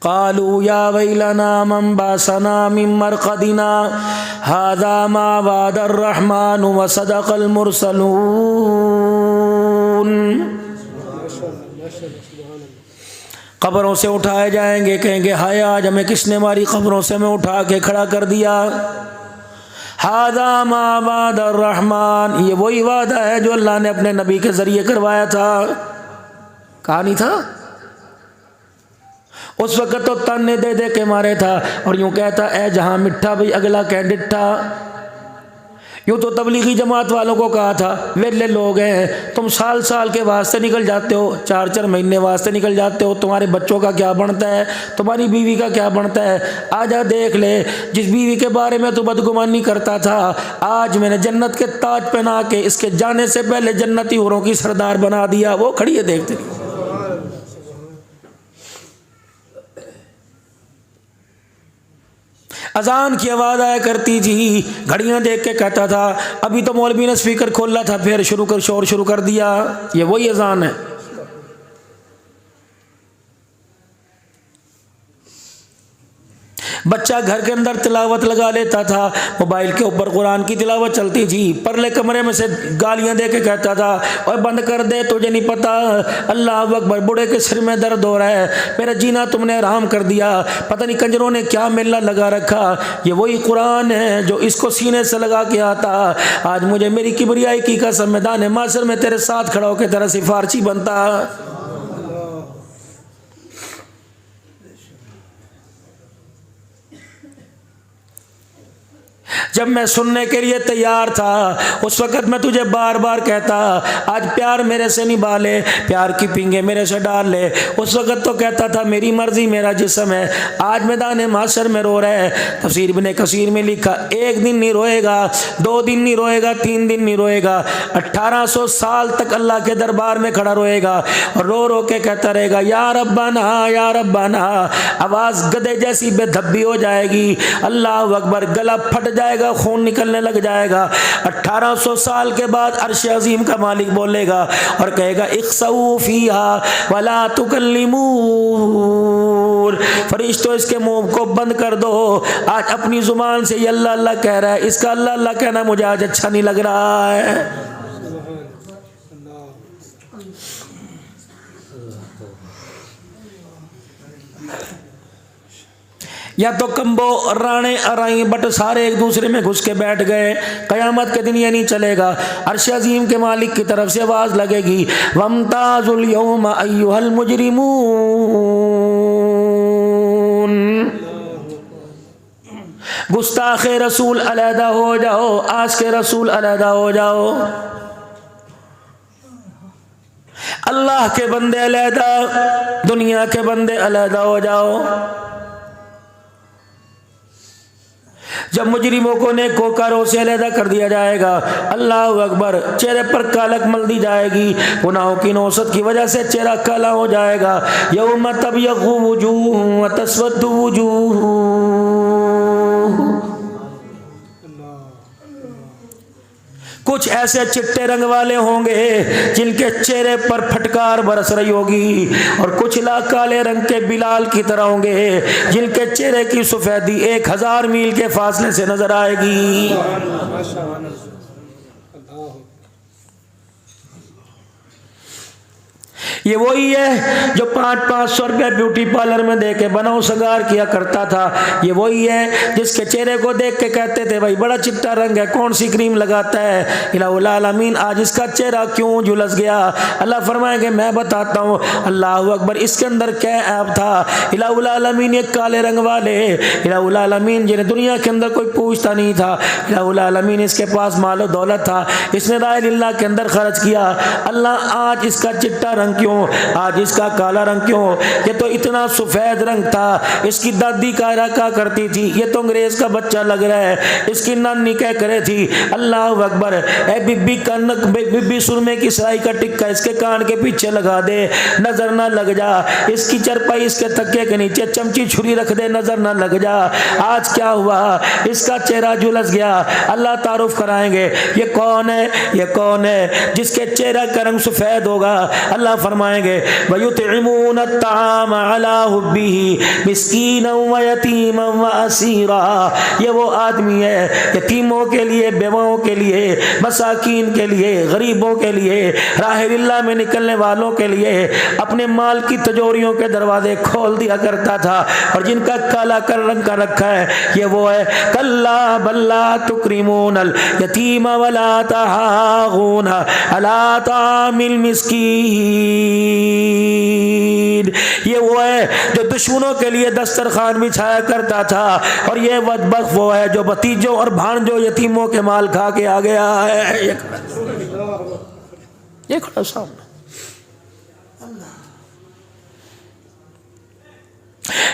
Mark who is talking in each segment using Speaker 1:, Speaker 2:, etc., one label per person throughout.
Speaker 1: قالوا یا ویلنا من باسنا من مرقدنا هذا ما وعد الرحمن وصدق المرسلون. قبروں سے اٹھائے جائیں گے، کہیں گے ہائے آج ہمیں کس نے ہماری قبروں سے ہمیں اٹھا کے کھڑا کر دیا. هذا ما وعد الرحمن، یہ وہی وعدہ ہے جو اللہ نے اپنے نبی کے ذریعے کروایا تھا. کہا نہیں تھا؟ اس وقت تو تانے دے دے کے مارے تھا اور یوں کہتا اے جہاں مٹھا بھی اگلا کہ ڈٹھا. یوں تو تبلیغی جماعت والوں کو کہا تھا ویلے لوگ ہیں تم سال سال کے واسطے نکل جاتے ہو، 4 مہینے واسطے نکل جاتے ہو، تمہارے بچوں کا کیا بنتا ہے، تمہاری بیوی کا کیا بنتا ہے. آجا دیکھ لے جس بیوی کے بارے میں تو بدگمانی کرتا تھا آج میں نے جنت کے تاج پہنا کے اس کے جانے سے پہلے جنتی حوروں کی سردار بنا دیا. وہ کھڑی ہے دیکھتے نہیں. اذان کی آواز آیا کرتی تھی، گھڑیاں دیکھ کے کہتا تھا ابھی تو مولوی نے اسپیکر کھولا تھا پھر شور شروع کر دیا. یہ وہی اذان ہے. بچہ گھر کے اندر تلاوت لگا لیتا تھا، موبائل کے اوپر قرآن کی تلاوت چلتی تھی، پرلے کمرے میں سے گالیاں دے کے کہتا تھا اور بند کر دے تجھے نہیں پتا اللہ اکبر، بوڑھے کے سر میں درد ہو رہا ہے، میرا جینا تم نے حرام کر دیا، پتہ نہیں کنجروں نے کیا میلہ لگا رکھا. یہ وہی قرآن ہے جو اس کو سینے سے لگا کے آتا. آج مجھے میری کبریائی کی قسم میدان معاشر میں تیرے ساتھ کھڑا ہو کے تیرا سفارشی بنتا. جب میں سننے کے لیے تیار تھا اس وقت میں تجھے بار بار کہتا آج پیار میرے سے نبھا لے، پیار کی پینگے میرے سے ڈال لے. اس وقت تو کہتا تھا میری مرضی میرا جسم ہے. آج میدان محشر میں رو رہا ہے. تفسیر ابن کثیر میں لکھا 1 دن نہیں روئے گا، 2 دن نہیں روئے گا، 3 دن نہیں روئے گا، 1800 سال تک اللہ کے دربار میں کھڑا روئے گا اور رو رو کے کہتا رہے گا یا ربنا یا ربنا. آواز گدے جیسی بے دھبی ہو جائے گی، اللہ اکبر، گلا پھٹ جائے گا، خون نکلنے لگ جائے گا. 1800 سال کے بعد عرش عظیم کا مالک بولے گا اور کہے گا اخسؤوا فیہا ولا تکلمون. فرشتوں اس کے منہ کو بند کر دو. آج اپنی زبان سے یہ اللہ اللہ کہہ رہا ہے، اس کا اللہ اللہ کہنا مجھے آج اچھا نہیں لگ رہا ہے. یا تو کمبو رانے ارائیں بٹ سارے ایک دوسرے میں گھس کے بیٹھ گئے. قیامت کے دن یہ نہیں چلے گا. عرش عظیم کے مالک کی طرف سے آواز لگے گی وامتازوا اليوم ایھا المجرمون. گستاخ رسول علیحدہ ہو جاؤ، آج کے رسول علیحدہ ہو جاؤ. اللہ کے بندے علیحدہ، دنیا کے بندے علیحدہ ہو جاؤ. جب مجرموں کو نیکوکاروں سے علیحدہ کر دیا جائے گا، اللہ اکبر، چہرے پر کالک مل دی جائے گی، گناہوں کی نوسط کی وجہ سے چہرہ کالا ہو جائے گا. یوم تبیض وجوہ وتسود وجوہ. کچھ ایسے چٹے رنگ والے ہوں گے جن کے چہرے پر پھٹکار برس رہی ہوگی، اور کچھ کالے رنگ کے بلال کی طرح ہوں گے جن کے چہرے کی سفیدی 1000 میل کے فاصلے سے نظر آئے گی. یہ وہی ہے جو 500 روپے بیوٹی پارلر میں دے کے بناؤ سنگار کیا کرتا تھا. یہ وہی ہے جس کے چہرے کو دیکھ کے کہتے تھے بھائی بڑا چٹا رنگ ہے، کون سی کریم لگاتا ہے. الہ العالمین آج اس کا چہرہ کیوں جھلس گیا؟ اللہ فرمائیں گے میں بتاتا ہوں. اللہ اکبر، اس کے اندر کیا عیب تھا؟ الہ العالمین یہ کالے رنگ والے، الہ العالمین جنہیں دنیا کے اندر کوئی پوچھتا نہیں تھا، الہ العالمین اس کے پاس مال و دولت تھا، اس نے راہ اللہ کے اندر خرچ کیا. اللہ آج اس کا چٹا رنگ کیوں، آج اس کا کالا رنگ کیوں؟ یہ تو اتنا سفید رنگ تھا، اس کی دادی کہا کرتی تھی یہ تو انگریز کا بچہ لگ رہا ہے، اس کی نانی کہہ کرے تھی. اللہ اکبر، اے بی بی سرمے کی سرائی کا ٹکا اس کے کان کے پیچھے لگا دے نظر نہ لگ جا، اس کی چرپائی اس کے تکیے کے نیچے چمچی چھری رکھ دے نظر نہ لگ جا. آج کیا ہوا؟ اس کا چہرہ جھلس گیا. اللہ تعارف کرائیں گے یہ کون ہے، یہ کون ہے جس کے چہرہ کا رنگ سفید ہوگا. اللہ فرمائے फरमाएंगे वयुतइमून अत्ताम अला हुब्बिही मिस्कीना व यतीमा व असीरा। ये वो आदमी है यतीमों के लिए, बेवाओं के लिए, मसाकीन के लिए, गरीबों के लिए, राह-ए-अल्लाह में निकलने वालों के लिए अपने माल की तिजोरियों के दरवाजे खोल दिया करता था। और जिनका काला कर रंग का रखा है ये वो है कल्ला बल्ला तुक्रिमूनल यतीमा वला तहाऊन अला तामिल मिस्कीन। ये वो है जो दुश्मनों के लिए दस्तरखान बिछाया करता था। और ये बदबख्त वो है जो भतीजों और भांजों यतीमों के माल खा के आ गया है। ये खड़ा सामने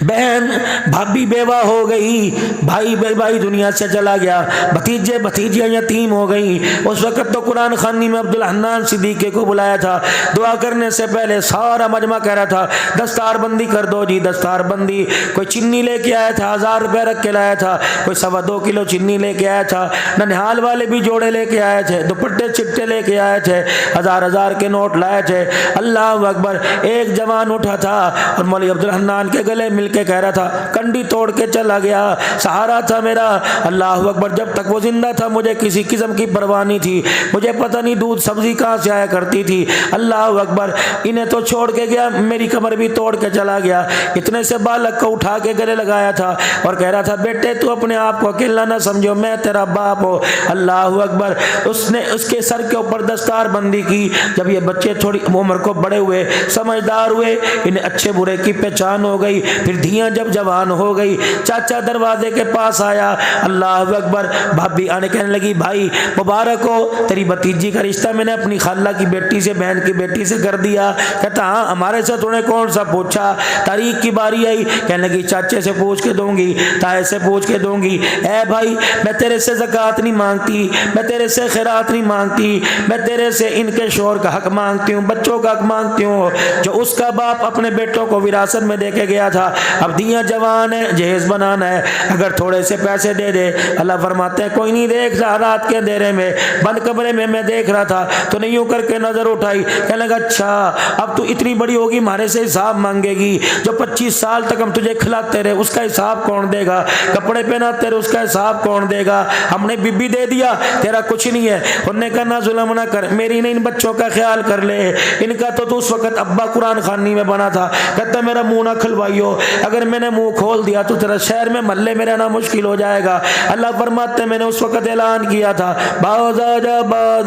Speaker 1: बहन भाभी बेवा हो गई, भाई भाई दुनिया से चला गया, भतीजे भतीजियां यतीम हो गई। उस वक्त तो कुरान खानी में अब्दुल हन्नान सिद्दीकी को बुलाया था। दुआ करने से पहले सारा मजमा कह रहा था दस्तार बंदी कर दो जी, दस्तार बंदी। कोई चीनी लेके आया था, 1000 रुपये रख के लाया था, कोई 2.25 किलो चीनी लेके आया था। ननिहाल वाले भी जोड़े लेके आए थे, दुपट्टे चिट्टे लेके आए थे, 1000 के नोट लाए थे। अल्लाह अकबर। एक जवान उठा था और मौलवी अब्दुल हन्नान के गले मिलके कह रहा था कंडी तोड़ के चला गया, सहारा था मेरा। अल्लाह अकबर। जब तक वो जिंदा था मुझे किसी किस्म की परवाह नहीं थी, मुझे पता नहीं दूध सब्जी कहाँ से आया करती थी। अल्लाह अकबर। इन्हें तो छोड़ के गया, मेरी कमर भी तोड़ के चला गया। इतने से बालक को उठा के गले लगाया था और कह रहा था बेटे तू अपने आप को अकेला ना समझो, मैं तेरा बाप हो। अल्लाह अकबर। उसने उसके सर के ऊपर दस्तार बंदी की। जब ये बच्चे थोड़ी उम्र को बड़े हुए, समझदार हुए, इन्हें अच्छे बुरे की पहचान हो गई। फिर धियां जब जवान हो गई, चाचा दरवाजे के पास आया। अल्लाह अकबर। भाभी आने कहने लगी भाई मुबारक हो, तेरी भतीजी का रिश्ता मैंने अपनी खाला की बेटी से, बहन की बेटी से कर दिया। कहता हाँ हमारे से तूने कौन सा पूछा। तारीख की बारी आई, कहने लगी चाचे से पूछ के दूंगी, ताए से पूछ के दूंगी। ए भाई मैं तेरे से ज़कात नहीं मांगती, मैं तेरे से खैरात नहीं मांगती, मैं तेरे से इनके शोर का हक मांगती हूँ, बच्चों का हक मांगती हूँ जो उसका बाप अपने बेटों को विरासत में दे के गया था। अब दिया जवान है, जहेज बनाना है, अगर थोड़े से पैसे दे दे। अल्लाह फरमाते हैं कोई नहीं देख रहा, रात के अंधेरे में बंद कमरे में मैं देख रहा था तो नहीं यूं करके नजर उठाई। कहने लगा अच्छा अब तू इतनी बड़ी होगी हमारे से हिसाब मांगेगी, जो 25 साल तक हम तुझे खिलाते रहे उसका हिसाब कौन देगा, कपड़े पहनाते रहे उसका हिसाब कौन देगा, हमने बीबी दे दिया तेरा कुछ नहीं है। उन्होंने कहा ना जुल्म ना कर, मेरी नहीं इन बच्चों का ख्याल कर ले, इनका तो उस वक्त अब्बा कुरान खानी में बना था। कहता मेरा मुंह ना खुलवाइयो, अगर मैंने मुंह खोल दिया तो तेरा शहर में महल्ले में रहना मुश्किल हो जाएगा। अल्लाह फरमाते मैंने उस वक्त ऐलान किया था बाज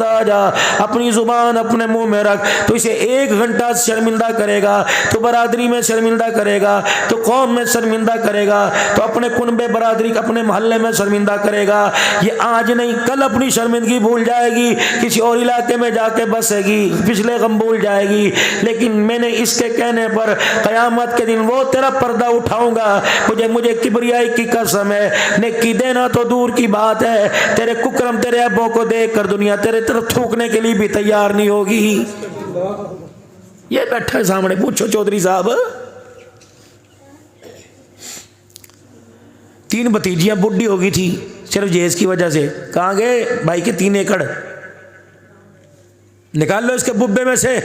Speaker 1: आ जा, अपनी जुबान अपने मुंह में रख, तो इसे 1 घंटा शर्मिंदा करेगा, तो बरादरी में शर्मिंदा करेगा, तो कौम में शर्मिंदा करेगा, तो अपने कुनबे बरादरी अपने महल्ले में शर्मिंदा करेगा। ये आज नहीं कल अपनी शर्मिंदगी भूल जाएगी, किसी और इलाके में जाके बसेगी, पिछले गम भूल जाएगी। लेकिन मैंने इसके कहने पर कयामत के दिन वो तेरा पर्दा उठाऊंगा, मुझे किबरियाई की कसम है, नेकी देना तो दूर की बात है, तेरे कुकरम तेरे अब्बों को देख कर दुनिया तेरे तरफ थूकने के लिए भी तैयार नहीं होगी। ये बैठा है सामने, पूछो चौधरी साहब। 3 भतीजियां बुढ़ी हो गई थी सिर्फ जहेज की वजह से। कहाँ गए भाई के 3 एकड़, निकाल लो इसके बुब्बे में से,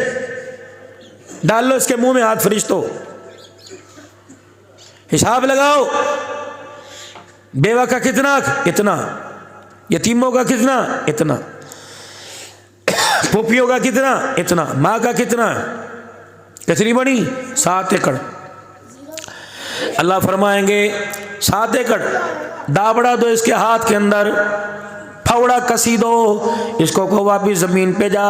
Speaker 1: डाल लो इसके मुंह में हाथ फरिश्तो, हिसाब लगाओ। बेवा का कितना, इतना, यतीमों का कितना, इतना, पोपियों का कितना, इतना, माँ का कितना, कितनी बनी 7 एकड़। अल्लाह फरमाएंगे 7 एकड़ दाबड़ा दो इसके हाथ के अंदर, फावड़ा कसी दो, इसको को वापिस जमीन पे जा,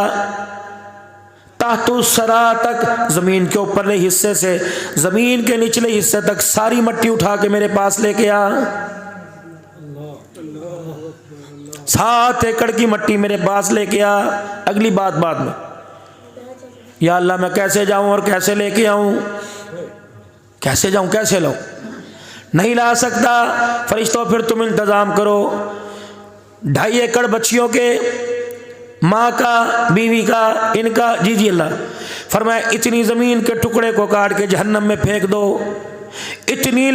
Speaker 1: ताहतु सरा तक, जमीन के ऊपरले हिस्से से जमीन के निचले हिस्से तक सारी मट्टी उठा के मेरे पास लेके आ। 7 एकड़ की मट्टी मेरे पास लेके आ। अगली बात बाद में, या अल्लाह मैं कैसे जाऊं और कैसे लेके आऊं, कैसे जाऊं कैसे लाऊं, नहीं ला सकता। फरिश्तों फिर तुम इंतजाम करो, 2.5 एकड़ बच्चियों के, माँ का, बीवी का, इनका, जी अल्लाह फरमाया इतनी ज़मीन के टुकड़े को काट के जहन्नम में फेंक दो। اتنی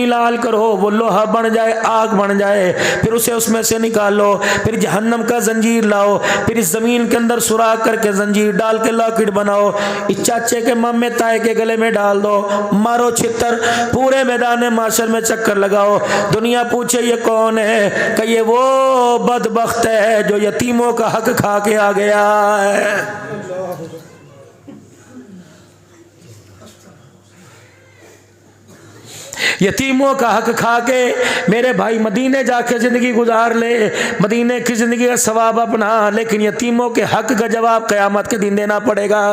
Speaker 1: لال کرو وہ لوہا بن جائے، آگ بن جائے، پھر اسے اس میں سے نکالو، پھر جہنم کا زنجیر لاؤ، پھر اس زمین کے اندر سوراخ کر کے زنجیر ڈال کے لاکٹ بناؤ، اس چاچے کے مامے تائے کے گلے میں ڈال دو، مارو چھتر، پورے میدان معاشر میں چکر لگاؤ، دنیا پوچھے یہ کون ہے، کہ یہ وہ بدبخت ہے جو یتیموں کا حق کھا کے آ گیا ہے۔ یتیموں کا حق کھا کے میرے بھائی مدینے جا کے زندگی گزار لے، مدینے کی زندگی کا ثواب اپنا، لیکن یتیموں کے حق کا جواب قیامت کے دن دینا پڑے گا۔